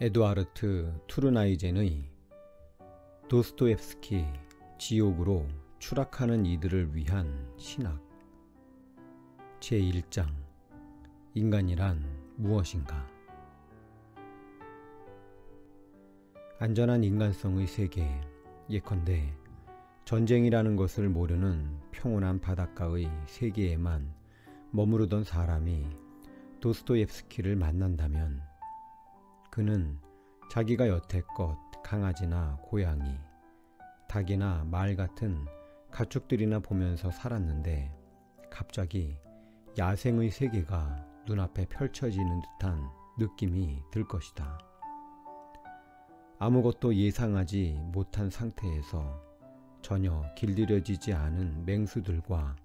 에두아르트 투르나이젠의 도스토옙스키 지옥으로 추락하는 이들을 위한 신학 제1장 인간이란 무엇인가. 안전한 인간성의 세계, 예컨대 전쟁이라는 것을 모르는 평온한 바닷가의 세계에만 머무르던 사람이 도스토옙스키를 만난다면 그는 자기가 여태껏 강아지나 고양이, 닭이나 말 같은 가축들이나 보면서 살았는데 갑자기 야생의 세계가 눈앞에 펼쳐지는 듯한 느낌이 들 것이다. 아무것도 예상하지 못한 상태에서 전혀 길들여지지 않은 맹수들과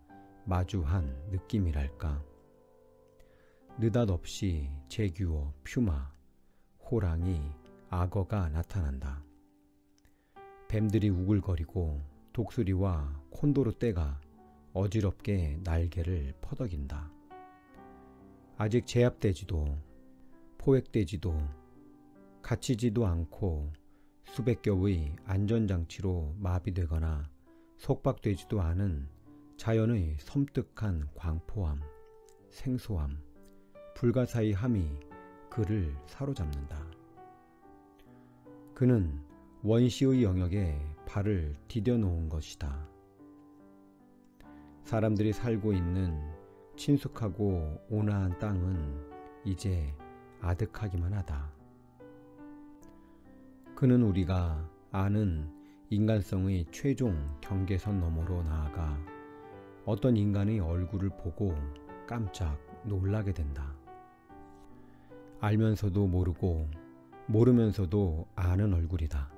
마주한 느낌이랄까. 느닷없이 제규어, 퓨마, 호랑이, 악어가 나타난다. 뱀들이 우글거리고 독수리와 콘도르 떼가 어지럽게 날개를 퍼덕인다. 아직 제압되지도 포획되지도 갇히지도 않고 수백 겹의 안전장치로 마비되거나 속박되지도 않은 자연의 섬뜩한 광포함, 생소함, 불가사의함이 그를 사로잡는다. 그는 원시의 영역에 발을 디뎌 놓은 것이다. 사람들이 살고 있는 친숙하고 온화한 땅은 이제 아득하기만 하다. 그는 우리가 아는 인간성의 최종 경계선 너머로 나아가 어떤 인간의 얼굴을 보고 깜짝 놀라게 된다. 알면서도 모르고 모르면서도 아는 얼굴이다.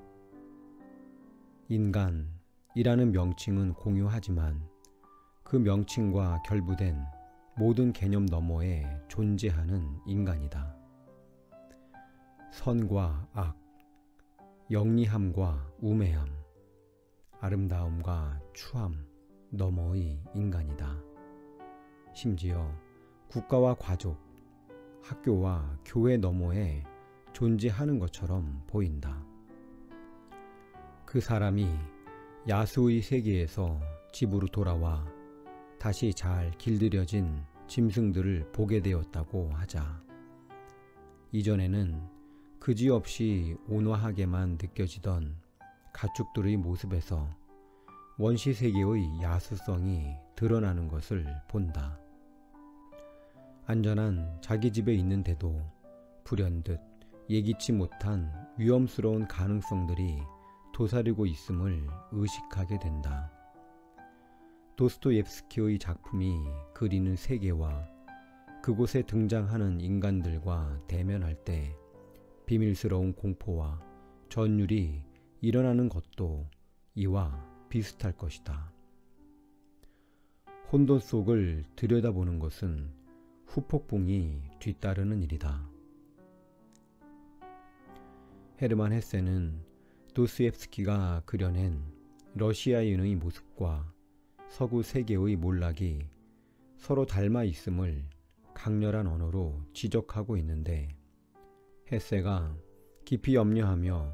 인간이라는 명칭은 공유하지만 그 명칭과 결부된 모든 개념 너머에 존재하는 인간이다. 선과 악, 영리함과 우매함, 아름다움과 추함 너머의 인간이다. 심지어 국가와 가족, 학교와 교회 너머에 존재하는 것처럼 보인다. 그 사람이 야수의 세계에서 집으로 돌아와 다시 잘 길들여진 짐승들을 보게 되었다고 하자. 이전에는 그지없이 온화하게만 느껴지던 가축들의 모습에서 원시 세계의 야수성이 드러나는 것을 본다. 안전한 자기 집에 있는데도 불현듯 예기치 못한 위험스러운 가능성들이 도사리고 있음을 의식하게 된다. 도스토옙스키의 작품이 그리는 세계와 그곳에 등장하는 인간들과 대면할 때 비밀스러운 공포와 전율이 일어나는 것도 이와 비슷할 것이다. 혼돈 속을 들여다보는 것은 후폭풍이 뒤따르는 일이다. 헤르만 헤세는 도스토옙스키가 그려낸 러시아인의 모습과 서구 세계의 몰락이 서로 닮아 있음을 강렬한 언어로 지적하고 있는데, 헤세가 깊이 염려하며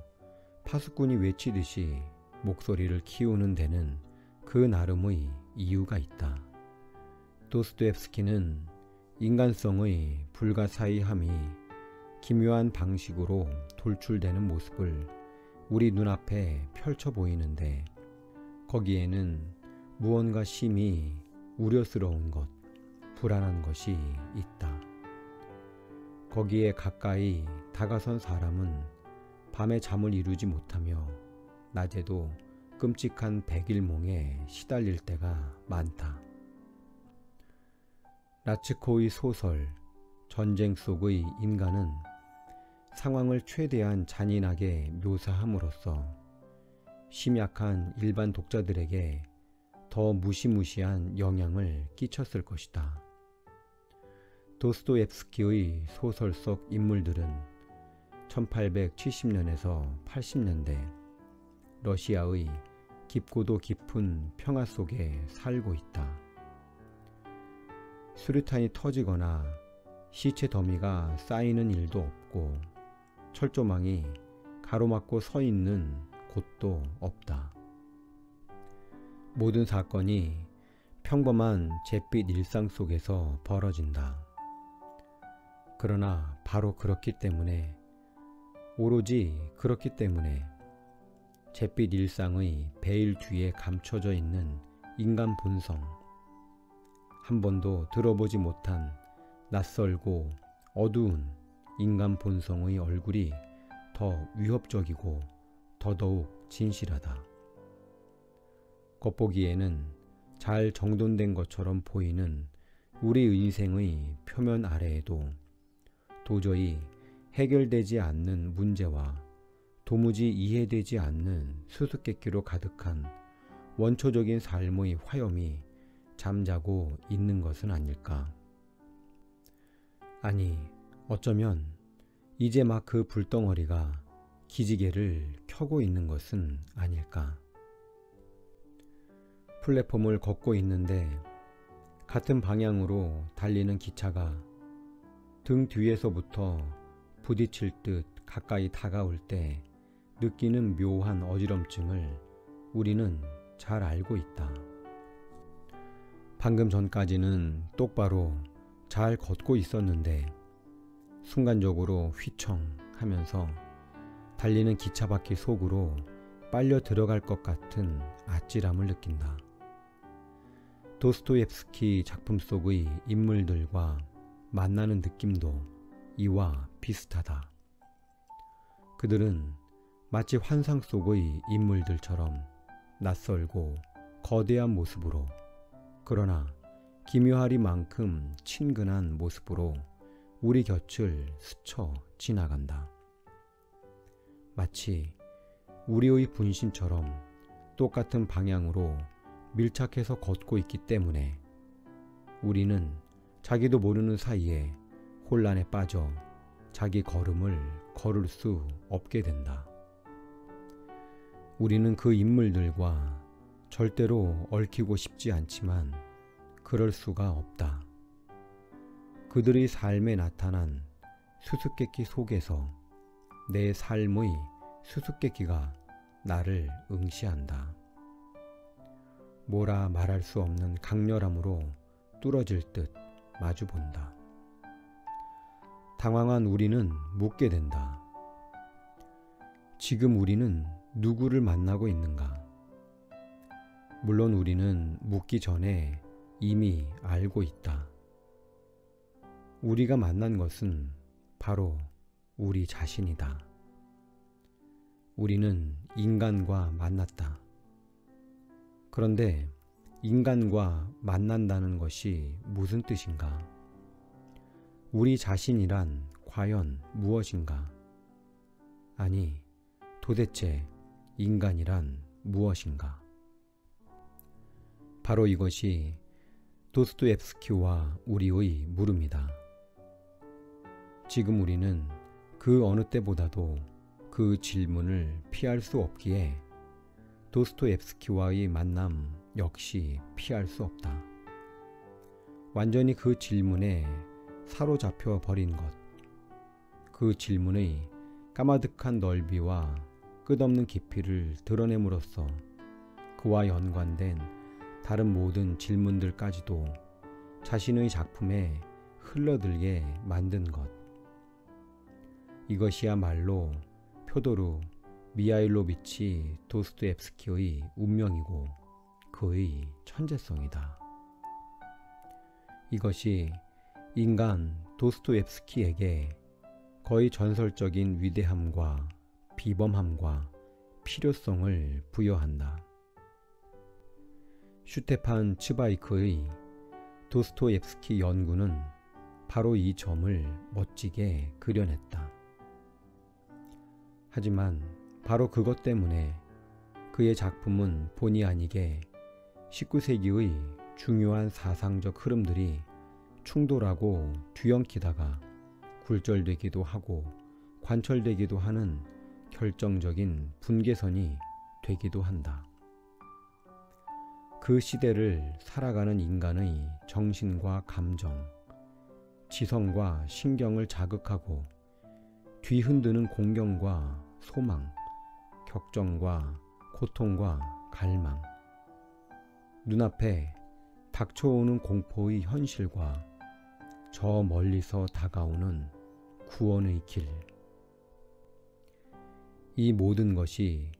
파수꾼이 외치듯이 목소리를 키우는 데는 그 나름의 이유가 있다. 도스토옙스키는 인간성의 불가사의함이 기묘한 방식으로 돌출되는 모습을 우리 눈앞에 펼쳐 보이는데, 거기에는 무언가 심히 우려스러운 것, 불안한 것이 있다. 거기에 가까이 다가선 사람은 밤에 잠을 이루지 못하며 낮에도 끔찍한 백일몽에 시달릴 때가 많다. 라츠코의 소설 전쟁 속의 인간은 상황을 최대한 잔인하게 묘사함으로써 심약한 일반 독자들에게 더 무시무시한 영향을 끼쳤을 것이다. 도스토옙스키의 소설 속 인물들은 1870년에서 80년대 러시아의 깊고도 깊은 평화 속에 살고 있다. 수류탄이 터지거나 시체 더미가 쌓이는 일도 없고 철조망이 가로막고 서 있는 곳도 없다. 모든 사건이 평범한 잿빛 일상 속에서 벌어진다. 그러나 바로 그렇기 때문에, 오로지 그렇기 때문에 잿빛 일상의 베일 뒤에 감춰져 있는 인간 본성, 한 번도 들어보지 못한 낯설고 어두운 인간 본성의 얼굴이 더 위협적이고 더더욱 진실하다. 겉보기에는 잘 정돈된 것처럼 보이는 우리 인생의 표면 아래에도 도저히 해결되지 않는 문제와 도무지 이해되지 않는 수수께끼로 가득한 원초적인 삶의 화염이 잠자고 있는 것은 아닐까. 아니, 어쩌면 이제 막 그 불덩어리가 기지개를 켜고 있는 것은 아닐까. 플랫폼을 걷고 있는데 같은 방향으로 달리는 기차가 등 뒤에서부터 부딪힐 듯 가까이 다가올 때 느끼는 묘한 어지럼증을 우리는 잘 알고 있다. 방금 전까지는 똑바로 잘 걷고 있었는데 순간적으로 휘청 하면서 달리는 기차 바퀴 속으로 빨려 들어갈 것 같은 아찔함을 느낀다. 도스토옙스키 작품 속의 인물들과 만나는 느낌도 이와 비슷하다. 그들은 마치 환상 속의 인물들처럼 낯설고 거대한 모습으로, 그러나 기묘하리만큼 친근한 모습으로 우리 곁을 스쳐 지나간다. 마치 우리의 분신처럼 똑같은 방향으로 밀착해서 걷고 있기 때문에 우리는 자기도 모르는 사이에 혼란에 빠져 자기 걸음을 걸을 수 없게 된다. 우리는 그 인물들과 절대로 얽히고 싶지 않지만 그럴 수가 없다. 그들의 삶에 나타난 수수께끼 속에서 내 삶의 수수께끼가 나를 응시한다. 뭐라 말할 수 없는 강렬함으로 뚫어질 듯 마주본다. 당황한 우리는 묻게 된다. 지금 우리는 누구를 만나고 있는가? 물론 우리는 묻기 전에 이미 알고 있다. 우리가 만난 것은 바로 우리 자신이다. 우리는 인간과 만났다. 그런데 인간과 만난다는 것이 무슨 뜻인가? 우리 자신이란 과연 무엇인가? 아니, 도대체 인간이란 무엇인가? 바로 이것이 도스토옙스키와 우리의 물음이다. 지금 우리는 그 어느 때보다도 그 질문을 피할 수 없기에 도스토옙스키와의 만남 역시 피할 수 없다. 완전히 그 질문에 사로잡혀 버린 것, 그 질문의 까마득한 넓이와 끝없는 깊이를 드러냄으로써 그와 연관된 다른 모든 질문들까지도 자신의 작품에 흘러들게 만든 것. 이것이야말로 표도르 미하일로비치 도스토옙스키의 운명이고 그의 천재성이다. 이것이 인간 도스토옙스키에게 거의 전설적인 위대함과 비범함과 필요성을 부여한다. 슈테판 츠바이크의 도스토옙스키 연구는 바로 이 점을 멋지게 그려냈다. 하지만 바로 그것 때문에 그의 작품은 본의 아니게 19세기의 중요한 사상적 흐름들이 충돌하고 뒤엉키다가 굴절되기도 하고 관철되기도 하는 결정적인 분계선이 되기도 한다. 그 시대를 살아가는 인간의 정신과 감정, 지성과 신경을 자극하고 뒤흔드는 공경과 소망, 격정과 고통과 갈망, 눈앞에 닥쳐오는 공포의 현실과 저 멀리서 다가오는 구원의 길. 이 모든 것이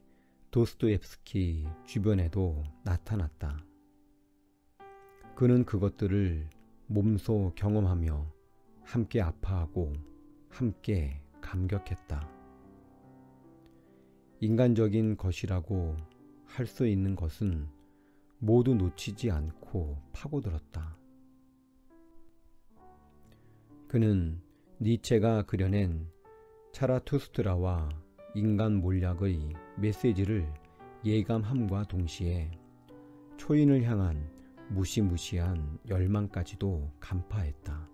도스토옙스키 주변에도 나타났다. 그는 그것들을 몸소 경험하며 함께 아파하고 함께 감격했다. 인간적인 것이라고 할 수 있는 것은 모두 놓치지 않고 파고들었다. 그는 니체가 그려낸 차라투스트라와 인간 몰락의 메시지를 예감함과 동시에 초인을 향한 무시무시한 열망까지도 간파했다.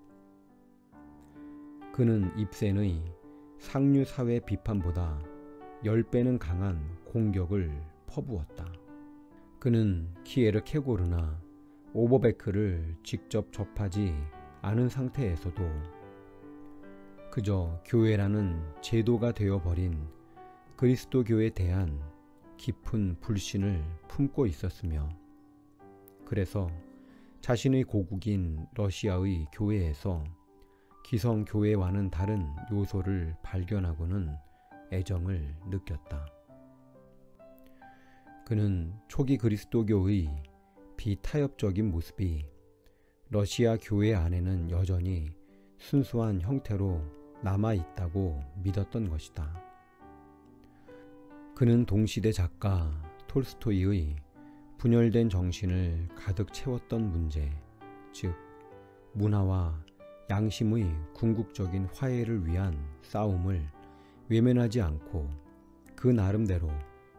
그는 입센의 상류사회 비판보다 10배는 강한 공격을 퍼부었다. 그는 키에르케고르나 오버베크를 직접 접하지 않은 상태에서도 그저 교회라는 제도가 되어버린 그리스도교에 대한 깊은 불신을 품고 있었으며, 그래서 자신의 고국인 러시아의 교회에서 기성교회와는 다른 요소를 발견하고는 애정을 느꼈다. 그는 초기 그리스도교의 비타협적인 모습이 러시아 교회 안에는 여전히 순수한 형태로 남아있다고 믿었던 것이다. 그는 동시대 작가 톨스토이의 분열된 정신을 가득 채웠던 문제, 즉 문화와 양심의 궁극적인 화해를 위한 싸움을 외면하지 않고 그 나름대로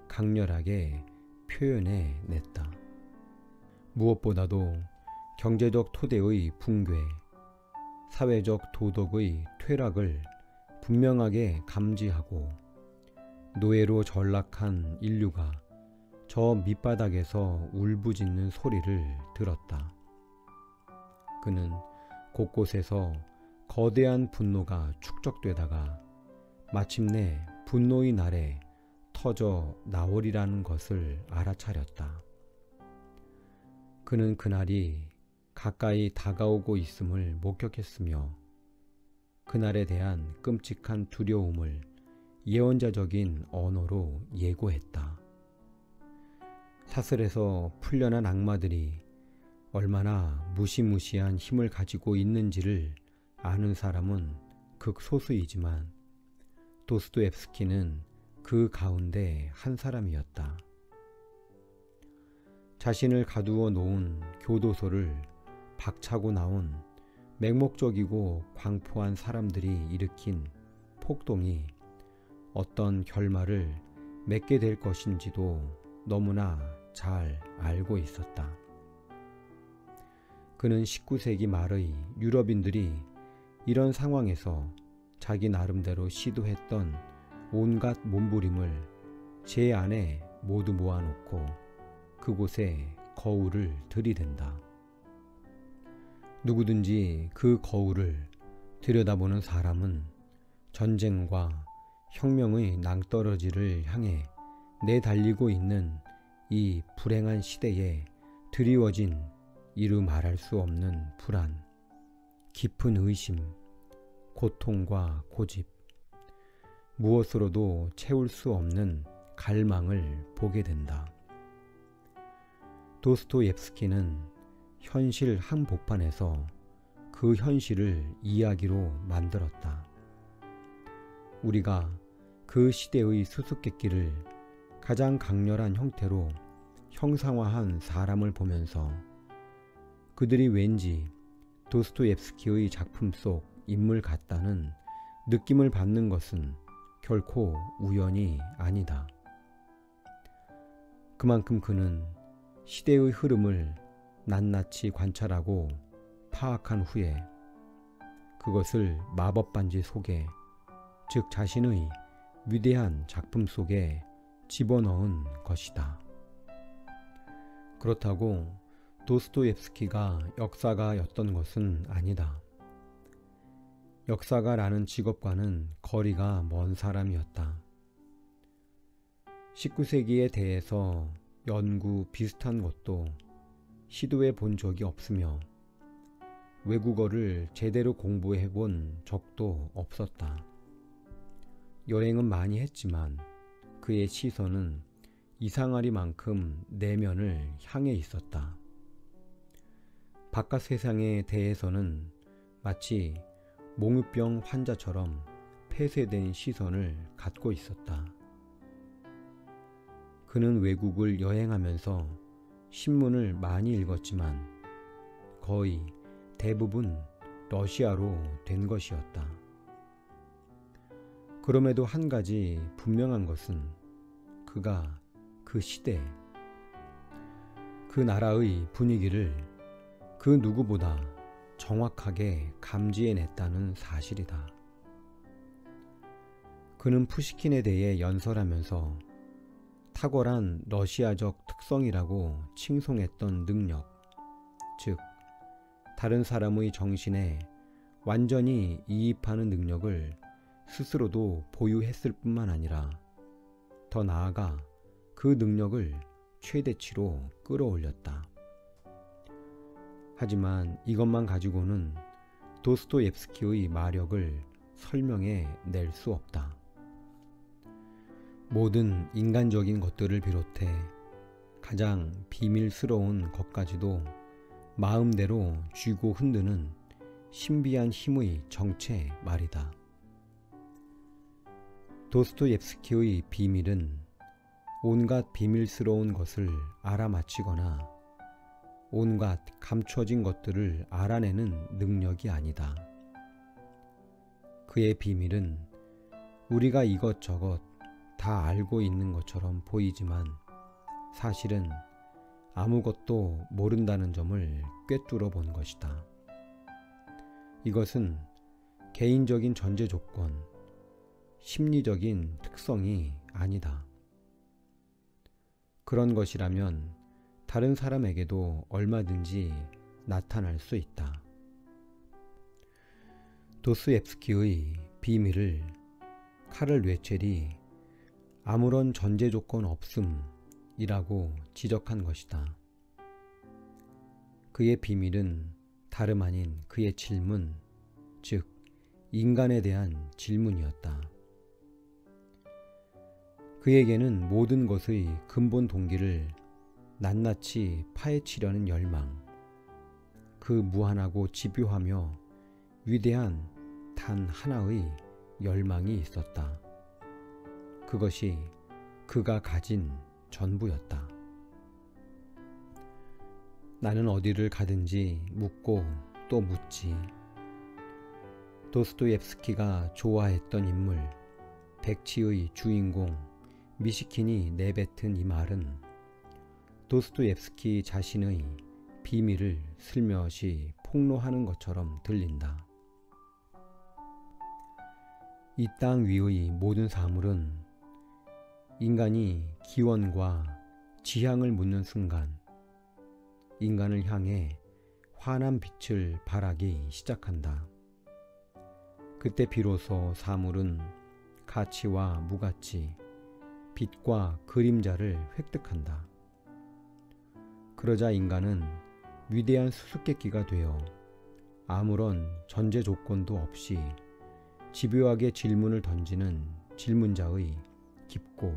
강렬하게 표현해 냈다. 무엇보다도 경제적 토대의 붕괴, 사회적 도덕의 퇴락을 분명하게 감지하고 노예로 전락한 인류가 저 밑바닥에서 울부짖는 소리를 들었다. 그는 곳곳에서 거대한 분노가 축적되다가 마침내 분노의 날에 터져 나오리라는 것을 알아차렸다. 그는 그날이 가까이 다가오고 있음을 목격했으며 그날에 대한 끔찍한 두려움을 예언자적인 언어로 예고했다. 사슬에서 풀려난 악마들이 얼마나 무시무시한 힘을 가지고 있는지를 아는 사람은 극소수이지만 도스토옙스키는 그 가운데 한 사람이었다. 자신을 가두어 놓은 교도소를 박차고 나온 맹목적이고 광포한 사람들이 일으킨 폭동이 어떤 결말을 맺게 될 것인지도 너무나 잘 알고 있었다. 그는 19세기 말의 유럽인들이 이런 상황에서 자기 나름대로 시도했던 온갖 몸부림을 제 안에 모두 모아놓고 그곳에 거울을 들이댄다. 누구든지 그 거울을 들여다보는 사람은 전쟁과 혁명의 낭떠러지를 향해 내달리고 있는 이 불행한 시대에 드리워진 이루 말할 수 없는 불안, 깊은 의심, 고통과 고집, 무엇으로도 채울 수 없는 갈망을 보게 된다. 도스토옙스키는 현실 한복판에서 그 현실을 이야기로 만들었다. 우리가 그 시대의 수수께끼를 가장 강렬한 형태로 형상화한 사람을 보면서 그들이 왠지 도스토옙스키의 작품 속 인물 같다는 느낌을 받는 것은 결코 우연이 아니다. 그만큼 그는 시대의 흐름을 낱낱이 관찰하고 파악한 후에 그것을 마법반지 속에, 즉 자신의 위대한 작품 속에 집어넣은 것이다. 그렇다고 도스토옙스키가 역사가였던 것은 아니다. 역사가라는 직업과는 거리가 먼 사람이었다. 19세기에 대해서 연구 비슷한 것도 시도해 본 적이 없으며 외국어를 제대로 공부해 본 적도 없었다. 여행은 많이 했지만 그의 시선은 이상하리만큼 내면을 향해 있었다. 바깥 세상에 대해서는 마치 몽유병 환자처럼 폐쇄된 시선을 갖고 있었다. 그는 외국을 여행하면서 신문을 많이 읽었지만 거의 대부분 러시아로 된 것이었다. 그럼에도 한 가지 분명한 것은 그가 그 시대, 그 나라의 분위기를 그 누구보다 정확하게 감지해냈다는 사실이다. 그는 푸시킨에 대해 연설하면서 탁월한 러시아적 특성이라고 칭송했던 능력, 즉 다른 사람의 정신에 완전히 이입하는 능력을 스스로도 보유했을 뿐만 아니라 더 나아가 그 능력을 최대치로 끌어올렸다. 하지만 이것만 가지고는 도스토옙스키의 마력을 설명해 낼 수 없다. 모든 인간적인 것들을 비롯해 가장 비밀스러운 것까지도 마음대로 쥐고 흔드는 신비한 힘의 정체 말이다. 도스토옙스키의 비밀은 온갖 비밀스러운 것을 알아맞히거나 온갖 감춰진 것들을 알아내는 능력이 아니다. 그의 비밀은 우리가 이것저것 다 알고 있는 것처럼 보이지만 사실은 아무것도 모른다는 점을 꿰뚫어 본 것이다. 이것은 개인적인 전제 조건, 심리적인 특성이 아니다. 그런 것이라면 다른 사람에게도 얼마든지 나타날 수 있다. 도스옙스키의 비밀을 카를 뇌첼이 아무런 전제 조건 없음이라고 지적한 것이다. 그의 비밀은 다름 아닌 그의 질문, 즉 인간에 대한 질문이었다. 그에게는 모든 것의 근본 동기를 낱낱이 파헤치려는 열망, 그 무한하고 집요하며 위대한 단 하나의 열망이 있었다. 그것이 그가 가진 전부였다. 나는 어디를 가든지 묻고 또 묻지. 도스토옙스키가 좋아했던 인물, 백치의 주인공 미시킨이 내뱉은 이 말은 도스토옙스키 자신의 비밀을 슬며시 폭로하는 것처럼 들린다. 이 땅 위의 모든 사물은 인간이 기원과 지향을 묻는 순간 인간을 향해 환한 빛을 발하기 시작한다. 그때 비로소 사물은 가치와 무가치, 빛과 그림자를 획득한다. 그러자 인간은 위대한 수수께끼가 되어 아무런 전제 조건도 없이 집요하게 질문을 던지는 질문자의 깊고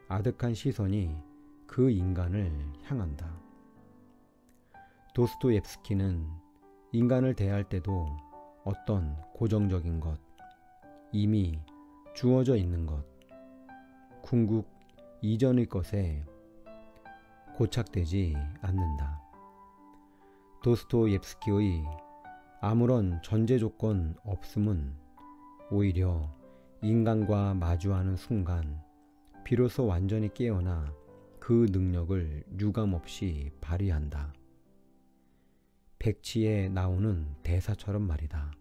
아득한 시선이 그 인간을 향한다. 도스토옙스키는 인간을 대할 때도 어떤 고정적인 것, 이미 주어져 있는 것, 궁극 이전의 것에 고착되지 않는다. 도스토옙스키의 아무런 전제 조건 없음은 오히려 인간과 마주하는 순간 비로소 완전히 깨어나 그 능력을 유감없이 발휘한다. 백치에 나오는 대사처럼 말이다.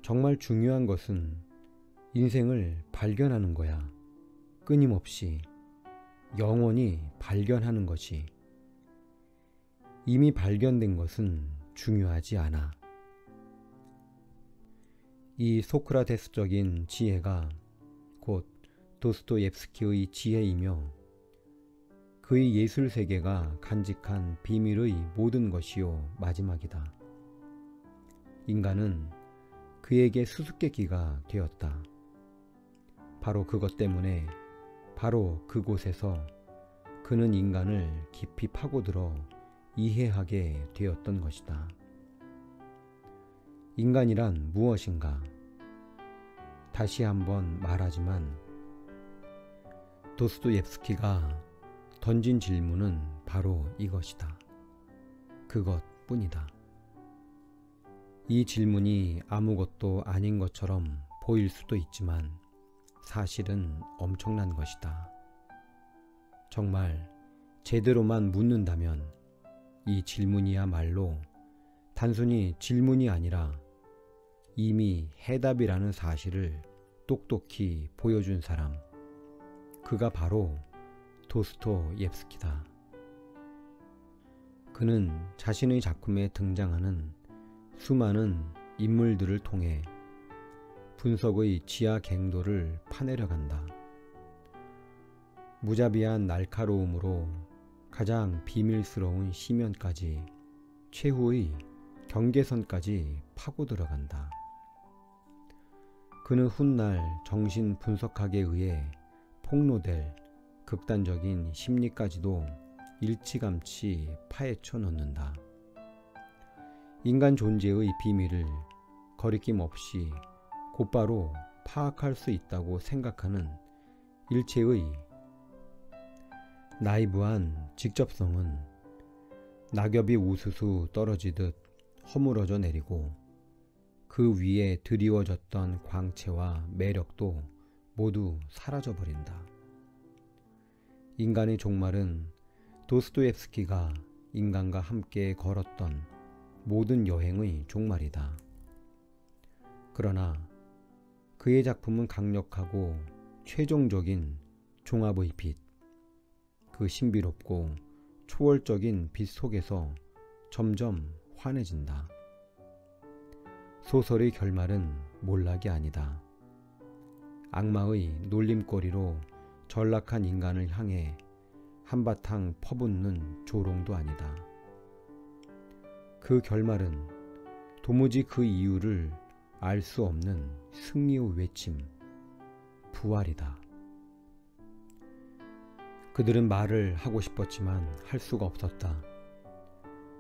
정말 중요한 것은 인생을 발견하는 거야. 끊임없이 영원히 발견하는 것이. 이미 발견된 것은 중요하지 않아. 이 소크라테스적인 지혜가 곧 도스토옙스키의 지혜이며 그의 예술 세계가 간직한 비밀의 모든 것이요 마지막이다. 인간은 그에게 수수께끼가 되었다. 바로 그것 때문에 바로 그곳에서 그는 인간을 깊이 파고들어 이해하게 되었던 것이다. 인간이란 무엇인가? 다시 한번 말하지만 도스토옙스키가 던진 질문은 바로 이것이다. 그것뿐이다. 이 질문이 아무것도 아닌 것처럼 보일 수도 있지만 사실은 엄청난 것이다. 정말 제대로만 묻는다면 이 질문이야말로 단순히 질문이 아니라 이미 해답이라는 사실을 똑똑히 보여준 사람, 그가 바로 도스토옙스키다. 그는 자신의 작품에 등장하는 수많은 인물들을 통해 분석의 지하 갱도를 파내려 간다. 무자비한 날카로움으로 가장 비밀스러운 시면까지 최후의 경계선까지 파고 들어간다. 그는 훗날 정신 분석학에 의해 폭로될 극단적인 심리까지도 일찌감치 파헤쳐 놓는다. 인간 존재의 비밀을 거리낌 없이 곧바로 파악할 수 있다고 생각하는 일체의 나이브한 직접성은 낙엽이 우수수 떨어지듯 허물어져 내리고 그 위에 드리워졌던 광채와 매력도 모두 사라져버린다. 인간의 종말은 도스토옙스키가 인간과 함께 걸었던 모든 여행의 종말이다. 그러나 그의 작품은 강력하고 최종적인 종합의 빛, 그 신비롭고 초월적인 빛 속에서 점점 환해진다. 소설의 결말은 몰락이 아니다. 악마의 놀림거리로 전락한 인간을 향해 한바탕 퍼붓는 조롱도 아니다. 그 결말은 도무지 그 이유를 알 수 없는 승리의 외침, 부활이다. 그들은 말을 하고 싶었지만 할 수가 없었다.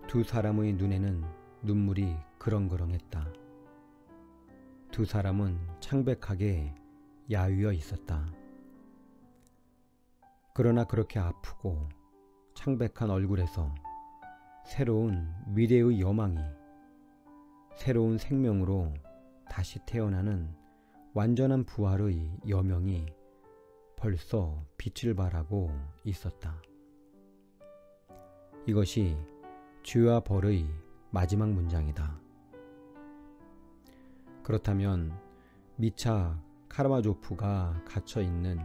두 사람의 눈에는 눈물이 그렁그렁했다. 두 사람은 창백하게 야위어 있었다. 그러나 그렇게 아프고 창백한 얼굴에서 새로운 미래의 여망이, 새로운 생명으로 다시 태어나는 완전한 부활의 여명이 벌써 빛을 발하고 있었다. 이것이 죄와 벌의 마지막 문장이다. 그렇다면 미차 카라마조프가 갇혀있는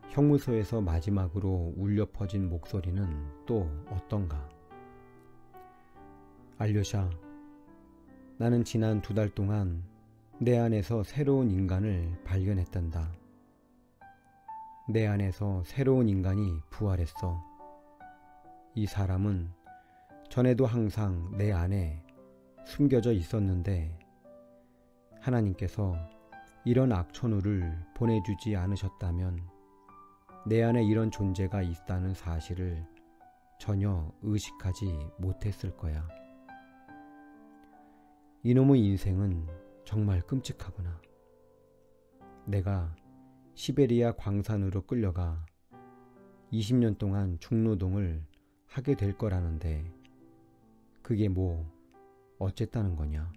형무소에서 마지막으로 울려 퍼진 목소리는 또 어떤가? 알료샤, 나는 지난 2달 동안 내 안에서 새로운 인간을 발견했단다. 내 안에서 새로운 인간이 부활했어. 이 사람은 전에도 항상 내 안에 숨겨져 있었는데 하나님께서 이런 악천후를 보내주지 않으셨다면 내 안에 이런 존재가 있다는 사실을 전혀 의식하지 못했을 거야. 이놈의 인생은 정말 끔찍하구나. 내가 시베리아 광산으로 끌려가 20년 동안 중노동을 하게 될 거라는데 그게 뭐 어쨌다는 거냐.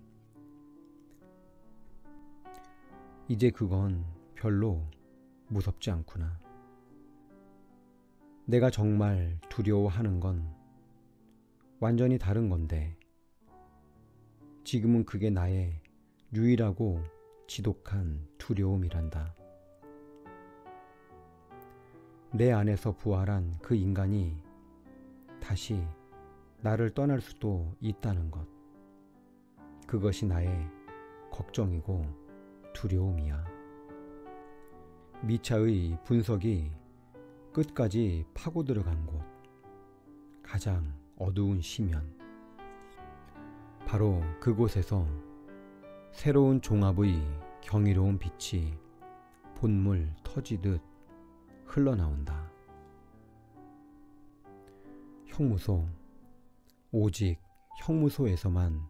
이제 그건 별로 무섭지 않구나. 내가 정말 두려워하는 건 완전히 다른 건데 지금은 그게 나의 유일하고 지독한 두려움이란다. 내 안에서 부활한 그 인간이 다시 나를 떠날 수도 있다는 것. 그것이 나의 걱정이고 두려움이야. 미차의 분석이 끝까지 파고 들어간 곳, 가장 어두운 심연. 바로 그곳에서 새로운 종합의 경이로운 빛이 본물 터지듯 흘러나온다. 형무소, 오직 형무소에서만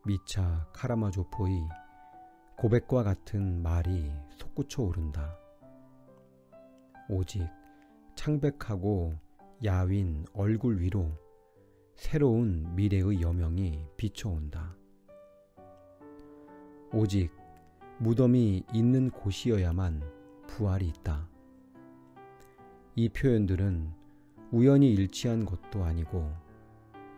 미차 카라마조포의 고백과 같은 말이 솟구쳐 오른다. 오직 창백하고 야윈 얼굴 위로 새로운 미래의 여명이 비춰온다. 오직 무덤이 있는 곳이어야만 부활이 있다. 이 표현들은 우연히 일치한 것도 아니고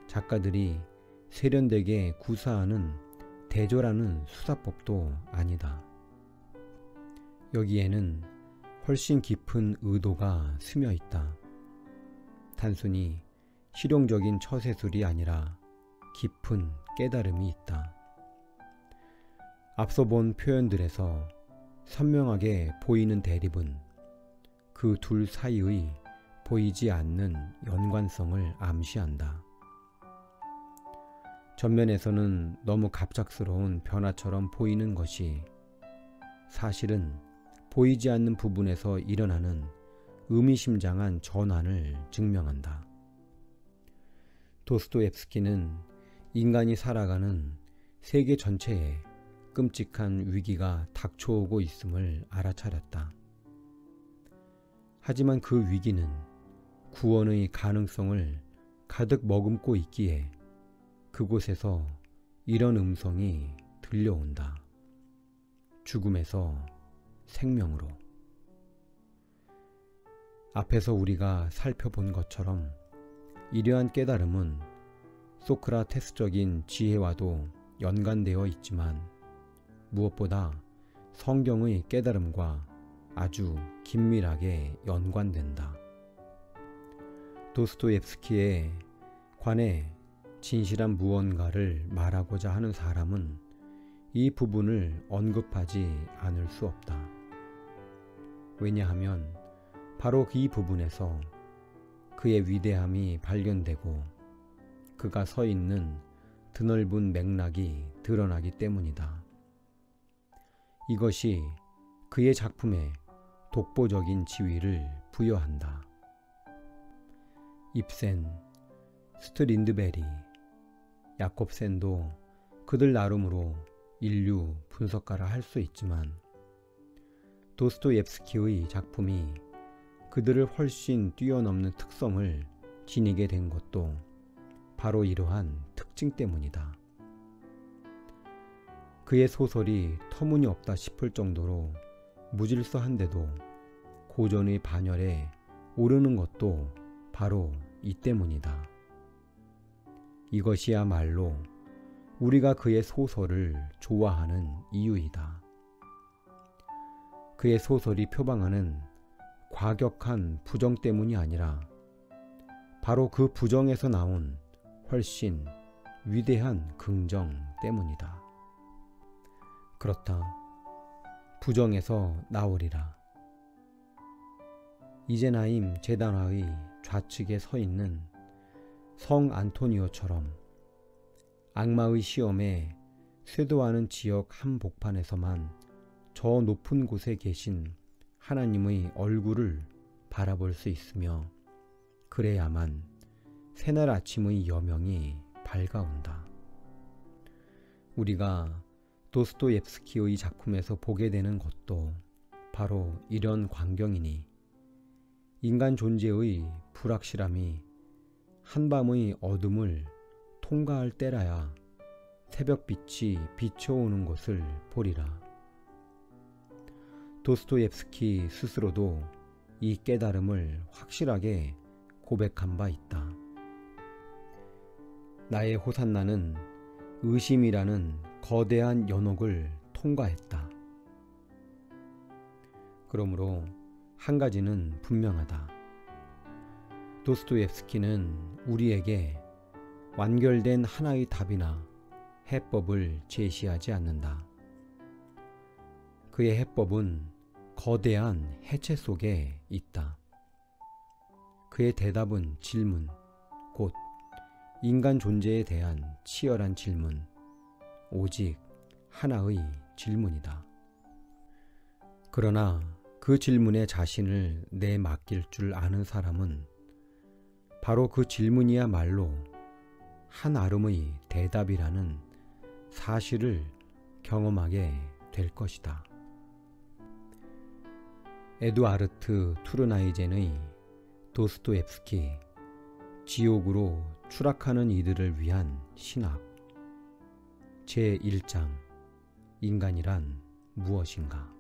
작가들이 세련되게 구사하는 대조라는 수사법도 아니다. 여기에는 훨씬 깊은 의도가 스며 있다. 단순히 실용적인 처세술이 아니라 깊은 깨달음이 있다. 앞서 본 표현들에서 선명하게 보이는 대립은 그 둘 사이의 보이지 않는 연관성을 암시한다. 전면에서는 너무 갑작스러운 변화처럼 보이는 것이 사실은 보이지 않는 부분에서 일어나는 의미심장한 전환을 증명한다. 도스토옙스키는 인간이 살아가는 세계 전체에 끔찍한 위기가 닥쳐오고 있음을 알아차렸다. 하지만 그 위기는 구원의 가능성을 가득 머금고 있기에 그곳에서 이런 음성이 들려온다. 죽음에서 생명으로. 앞에서 우리가 살펴본 것처럼 이러한 깨달음은 소크라테스적인 지혜와도 연관되어 있지만 무엇보다 성경의 깨달음과 아주 긴밀하게 연관된다. 도스토옙스키에 관해 진실한 무언가를 말하고자 하는 사람은 이 부분을 언급하지 않을 수 없다. 왜냐하면 바로 이 부분에서 그의 위대함이 발견되고 그가 서 있는 드넓은 맥락이 드러나기 때문이다. 이것이 그의 작품에 독보적인 지위를 부여한다. 입센, 스트린드베리, 야콥센도 그들 나름으로 인류 분석가라 할 수 있지만 도스토옙스키의 작품이 그들을 훨씬 뛰어넘는 특성을 지니게 된 것도 바로 이러한 특징 때문이다. 그의 소설이 터무니없다 싶을 정도로 무질서한데도 고전의 반열에 오르는 것도 바로 이 때문이다. 이것이야말로 우리가 그의 소설을 좋아하는 이유이다. 그의 소설이 표방하는 과격한 부정 때문이 아니라 바로 그 부정에서 나온 훨씬 위대한 긍정 때문이다. 그렇다. 부정에서 나오리라. 이제나임 제단화의 좌측에 서 있는 성 안토니오처럼 악마의 시험에 쇄도하는 지역 한복판에서만 저 높은 곳에 계신 하나님의 얼굴을 바라볼 수 있으며 그래야만 새날 아침의 여명이 밝아온다. 우리가 도스토옙스키의 작품에서 보게 되는 것도 바로 이런 광경이니 인간 존재의 불확실함이 한밤의 어둠을 통과할 때라야 새벽빛이 비춰오는 것을 보리라. 도스토옙스키 스스로도 이 깨달음을 확실하게 고백한 바 있다. 나의 호산나는 의심이라는 거대한 연옥을 통과했다. 그러므로 한 가지는 분명하다. 도스토옙스키는 우리에게 완결된 하나의 답이나 해법을 제시하지 않는다. 그의 해법은 거대한 해체 속에 있다. 그의 대답은 질문, 곧 인간 존재에 대한 치열한 질문, 오직 하나의 질문이다. 그러나 그 질문에 자신을 내맡길 줄 아는 사람은 바로 그 질문이야말로 한 아름의 대답이라는 사실을 경험하게 될 것이다. 에두아르트 투르나이젠의 도스토옙스키 지옥으로 추락하는 이들을 위한 신학 제1장 인간이란 무엇인가.